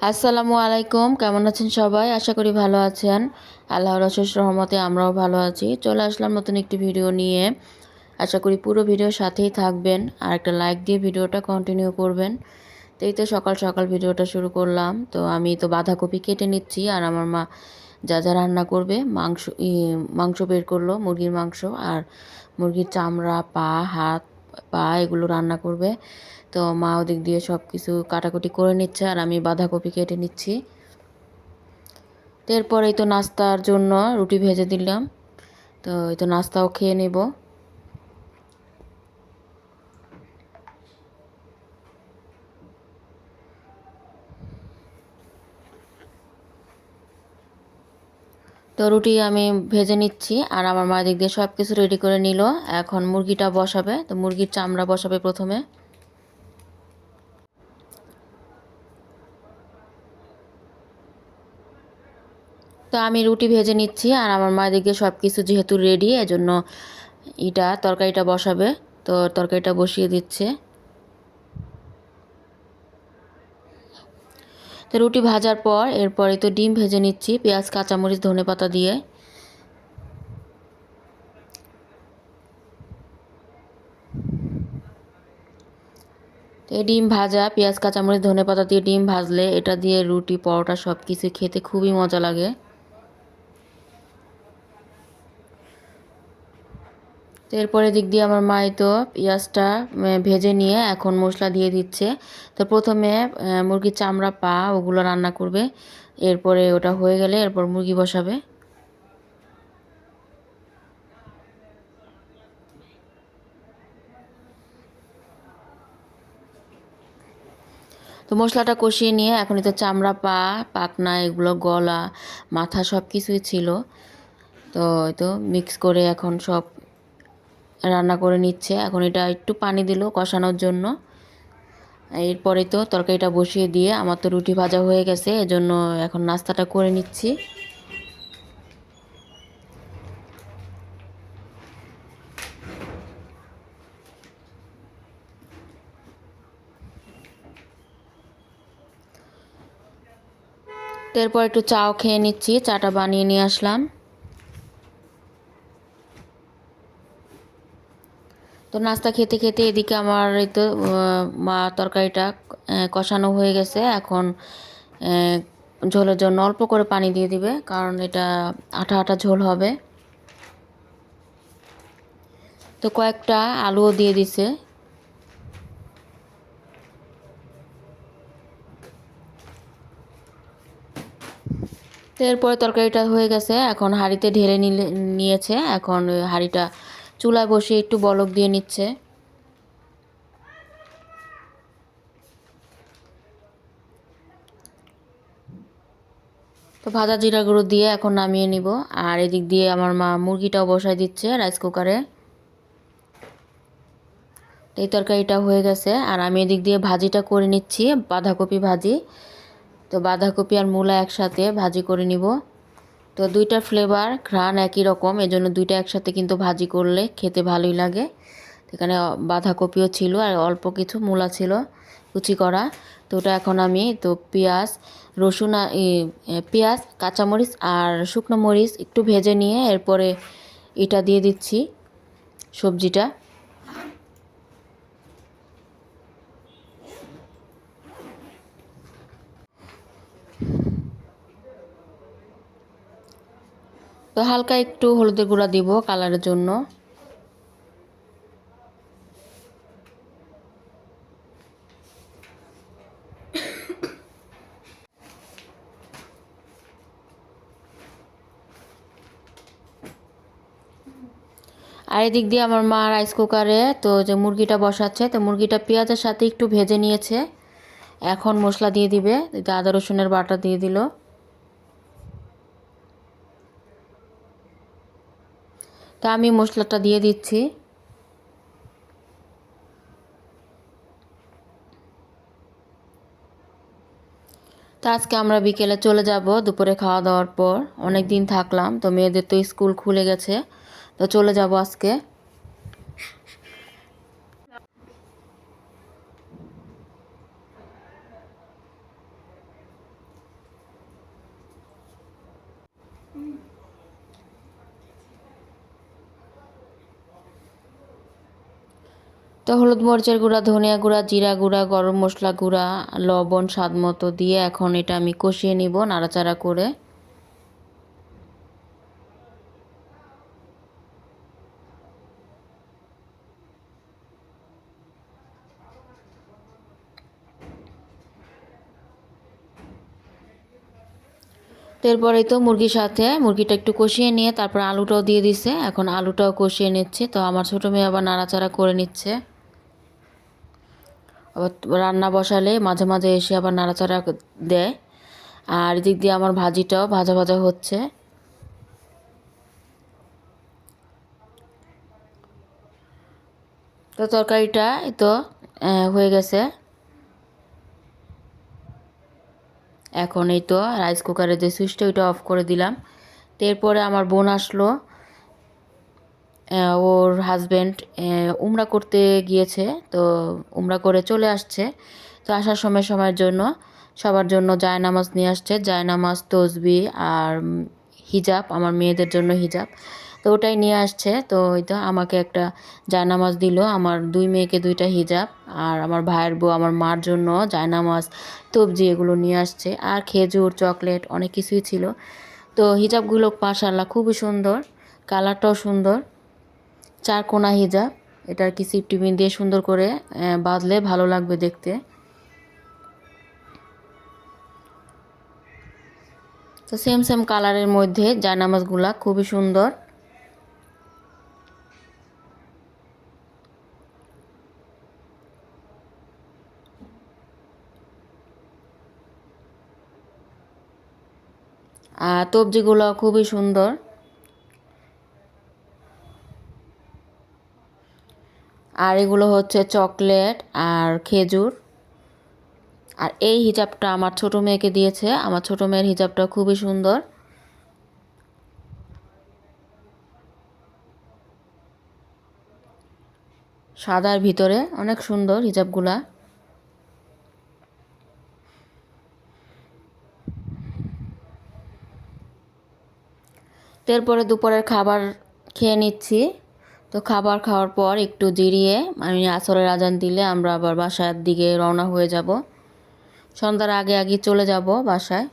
আসসালামু আলাইকুম, কেমন আছেন সবাই? আশা করি ভালো আছেন। আল্লাহর অশেষ রহমতে আমরাও ভালো আছি। চলে আসলাম নতুন একটি ভিডিও নিয়ে। আশা করি পুরো ভিডিওর সাথেই থাকবেন আর একটা লাইক দিয়ে ভিডিওটা কন্টিনিউ করবেন। তো এই তো সকাল সকাল ভিডিওটা শুরু করলাম। তো আমি তো বাঁধাকপি কেটে নিচ্ছি আর আমার মা যা যা রান্না করবে মাংস বের করলো, মুরগির মাংস আর মুরগির চামড়া, পা, হাত, পা এগুলো রান্না করবে। তো মা ওদিক দিয়ে সব কিছু কাটাকুটি করে নিচ্ছে আর আমি বাঁধাকপি কেটে নিচ্ছি। তো এরপরেই তো নাস্তার জন্য রুটি ভেজে দিলাম। তো এই তো নাস্তাও খেয়ে নেব। তো রুটি আমি ভেজে নিচ্ছি আর আমার মা দিক দিয়ে সব কিছু রেডি করে নিল। এখন মুরগিটা বসাবে, তো মুরগির চামড়া বসাবে প্রথমে। তো আমি রুটি ভেজে নিচ্ছি আর আমার মা দিকে সব কিছু যেহেতু রেডি, এজন্য তরকারিটা বসাবে। তো তরকারিটা বসিয়ে দিচ্ছে। তো রুটি ভাজার পর এরপরে তো ডিম ভেজে নিচ্ছি পেঁয়াজ, কাঁচামরিচ, ধনেপাতা দিয়ে। তো এই ডিম ভাজা পেঁয়াজ, কাঁচামরিচ, ধনেপাতা দিয়ে ডিম ভাজলে এটা দিয়ে রুটি, পরোটা সব কিছু খেতে খুবই মজা লাগে। তো এরপরে দিক দিয়ে আমার মা তো পেঁয়াজটা ভেজে নিয়ে এখন মশলা দিয়ে দিচ্ছে। তো প্রথমে মুরগির চামড়া, পা ওগুলো রান্না করবে। এরপরে ওটা হয়ে গেলে এরপর মুরগি বসাবে। তো মশলাটা কষিয়ে নিয়ে এখন তো চামড়া, পা, পাখনা এগুলো, গলা, মাথা সব কিছুই ছিল। তো এই তো মিক্স করে এখন সব রান্না করে নিচ্ছে। এখন এটা একটু পানি দিল কষানোর জন্য। এরপরে তো তরকারিটা বসিয়ে দিয়ে আমার তো রুটি ভাজা হয়ে গেছে, এজন্য এখন নাস্তাটা করে নিচ্ছি। তো এরপর একটু চাও খেয়ে নিচ্ছি, চাটা বানিয়ে নিয়ে আসলাম। তো নাস্তা খেতে খেতে এদিকে আমার এই তো মা তরকারিটা কষানো হয়ে গেছে। এখন ঝোলের জন্য অল্প করে পানি দিয়ে দিবে, কারণ এটা আঠা আঠা ঝোল হবে। তো কয়েকটা আলুও দিয়ে দিছে। তো এরপরে তরকারিটা হয়ে গেছে, এখন হাঁড়িতে নিয়েছে। এখন ওই হাঁড়িটা চুলায় বসিয়ে একটু বলক দিয়ে নিচ্ছে। তো ভাজা জিরা গুঁড়ো দিয়ে এখন নামিয়ে নিব। আর এদিক দিয়ে আমার মা মুরগিটাও বসায় দিচ্ছে রাইস কুকারে। তো এই তরকারিটা হয়ে গেছে আর আমি এদিক দিয়ে ভাজিটা করে নিচ্ছি, বাঁধাকপি ভাজি। তো বাঁধাকপি আর মূলা একসাথে ভাজি করে নিব। তো দুইটা ফ্লেভার ঘ্রাণ একই রকম, এজন্য দুইটা একসাথে কিন্তু ভাজি করলে খেতে ভালোই লাগে। এখানে বাঁধাকপিও ছিল আর অল্প কিছু মূলা ছিল কুচি করা। তো ওটা এখন আমি তো পেঁয়াজ, রসুন পেঁয়াজ, কাঁচামরিচ আর শুকনো মরিচ একটু ভেজে নিয়ে এরপরে এটা দিয়ে দিচ্ছি সবজিটা। তো হালকা একটু হলুদের গুঁড়া দিব কালারের জন্য। আর এদিক দিয়ে আমার মা রাইস কুকারে তো যে মুরগিটা বসাচ্ছে, তো মুরগিটা পেঁয়াজের সাথে একটু ভেজে নিয়েছে। এখন মশলা দিয়ে দিবে, আদা রসুনের বাটা দিয়ে দিল। তা আমি মশলাটা দিয়ে দিচ্ছি। তো আজকে আমরা বিকেলে চলে যাব দুপুরে খাওয়া দাওয়ার পর। অনেক দিন থাকলাম, তো মেয়েদের তো স্কুল খুলে গেছে। তো চলে যাব আজকে। তো হলুদ মরিচের গুঁড়া, ধনিয়া গুঁড়া, জিরা গুঁড়া, গরম মশলা গুঁড়া, লবণ স্বাদ মতো দিয়ে এখন এটা আমি কষিয়ে নিব নাড়াচাড়া করে। এরপরেই তো মুরগির সাথে মুরগিটা একটু কষিয়ে নিয়ে তারপর আলুটাও দিয়ে দিছে। এখন আলুটাও কষিয়ে নিচ্ছে। তো আমার ছোটো মেয়ে আবার নাড়াচাড়া করে নিচ্ছে। আবার রান্না বসালে মাঝে মাঝে এসে আবার নাড়াচাড়া দেয়। আর এদিক দিয়ে আমার ভাজিটাও ভাজা ভাজা হচ্ছে। তো তরকারিটা এই তো হয়ে গেছে। এখন এই তো রাইস কুকারের যে সুইচটা ওইটা অফ করে দিলাম। তো এরপরে আমার বোন আসলো। ওর হাজব্যান্ড উমরা করতে গিয়েছে। তো উমরা করে চলে আসছে। তো আসার সময়ের জন্য সবার জন্য জায়নামাজ নিয়ে আসছে। জায়নামাজ, তসবি আর হিজাব, আমার মেয়েদের জন্য হিজাব। তো ওটাই নিয়ে আসছে। তো ওই তো আমাকে একটা জায়নামাজ দিল, আমার দুই মেয়েকে দুইটা হিজাব, আর আমার ভাইয়ের বউ আমার মার জন্য জায়নামাজ, তবজি এগুলো নিয়ে আসছে। আর খেজুর, চকলেট অনেক কিছুই ছিল। তো হিজাবগুলো মাশাআল্লাহ খুবই সুন্দর, কালারটাও সুন্দর। চারকোনা হিজাব, এটা আর কি সিফটিপিন দিয়ে সুন্দর করে বাঁধলে ভালো লাগবে দেখতে। তো সেম সেম কালারের মধ্যে জায়নামাজগুলা খুবই সুন্দর। আর তবজিগুলো খুবই সুন্দর। আর এগুলো হচ্ছে চকলেট আর খেজুর। আর এই হিজাবটা আমার ছোট মেয়েকে দিয়েছে। আমার ছোট মেয়ের হিজাবটা খুবই সুন্দর। সাদার ভিতরে অনেক সুন্দর হিজাবগুলা। এরপরে দুপুরের খাবার খেয়ে নিচ্ছি। তো খাবার খাওয়ার পর একটু জিরিয়ে আমি আসরের আজান দিলে আমরা আবার বাসার দিকে রওনা হয়ে যাব। সন্ধ্যার আগে আগে চলে যাব বাসায়।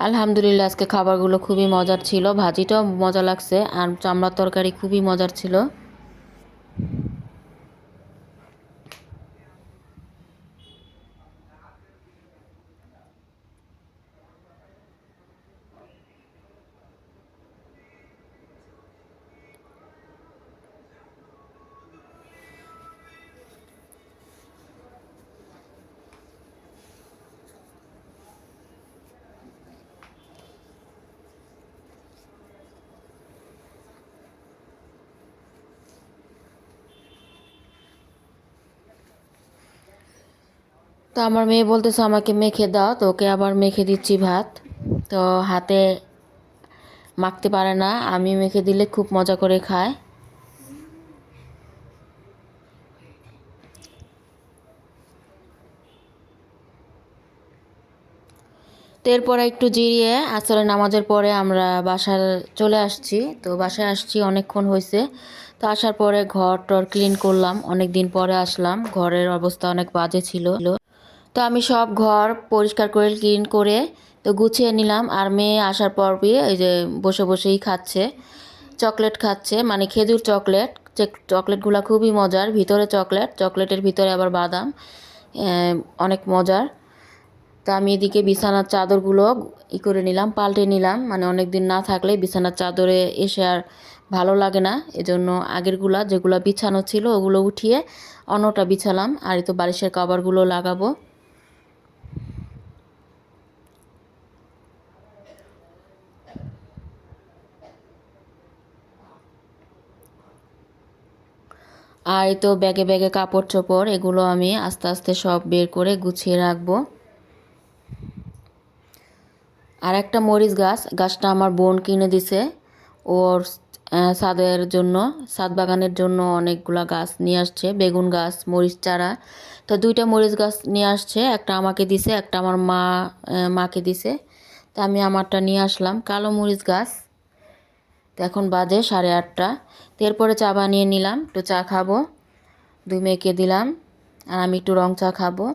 আলহামদুলিল্লাহ আজকে খাবারগুলো খুবই মজার ছিল। ভাজিটাও মজা লাগছে আর চামড়ার তরকারি খুবই মজার ছিল। তো আমার মেয়ে বলতেছে আমাকে মেখে দাও, তো ওকে আবার মেখে দিচ্ছি ভাত। তো হাতে মাখতে পারে না, আমি মেখে দিলে খুব মজা করে খায়। তো এরপরে একটু জিরিয়ে আসলে নামাজের পরে আমরা বাসায় চলে আসছি। তো বাসায় আসছি অনেকক্ষণ হয়েছে। তো আসার পরে ঘর টর ক্লিন করলাম, অনেক দিন পরে আসলাম, ঘরের অবস্থা অনেক বাজে ছিল। তো আমি সব ঘর পরিষ্কার করে ক্লিন করে তো গুছিয়ে নিলাম। আর মেয়ে আসার পর এই যে বসে বসেই খাচ্ছে, চকলেট খাচ্ছে, মানে খেজুর চকলেট। চকলেটগুলো খুবই মজার, ভিতরে চকলেট, চকলেটের ভিতরে আবার বাদাম, অনেক মজার। তা আমি এদিকে বিছানার চাদরগুলো করে নিলাম, পাল্টে নিলাম, মানে অনেক দিন না থাকলে বিছানার চাদরে এসে আর ভালো লাগে না। এজন্য আগেরগুলা যেগুলো বিছানো ছিল ওগুলো উঠিয়ে অন্যটা বিছালাম। আর এই তো বালিশের কভারগুলো লাগাবো। আর এই তো ব্যাগে ব্যাগে কাপড় চোপড় এগুলো আমি আস্তে আস্তে সব বের করে গুছিয়ে রাখবো। আর একটা মরিচ গাছটা আমার বোন কিনে দিছে। ওর ছাদের জন্য, ছাদ বাগানের জন্য অনেকগুলা গাছ নিয়ে আসছে, বেগুন গাছ, মরিচ চারা। তো 2টা মরিচ গাছ নিয়ে আসছে, একটা আমাকে দিছে, একটা আমার মাকে দিছে। তো আমি আমারটা নিয়ে আসলাম, কালো মরিচ গাছ। তো এখন বাজে 8:30। তো এরপরে চা বানিয়ে নিলাম, একটু চা খাবো, 2 মেয়েকে দিলাম, আর আমি একটু রং চা খাবো।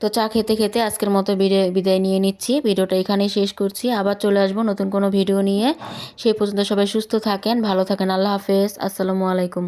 তো চা খেতে খেতে আজকের মতো বিদায় নিয়ে নিচ্ছি। ভিডিওটা এখানেই শেষ করছি। আবার চলে আসবো নতুন কোনো ভিডিও নিয়ে। সেই পর্যন্ত সবাই সুস্থ থাকেন, ভালো থাকেন। আল্লাহ হাফেজ। আসসালামু আলাইকুম।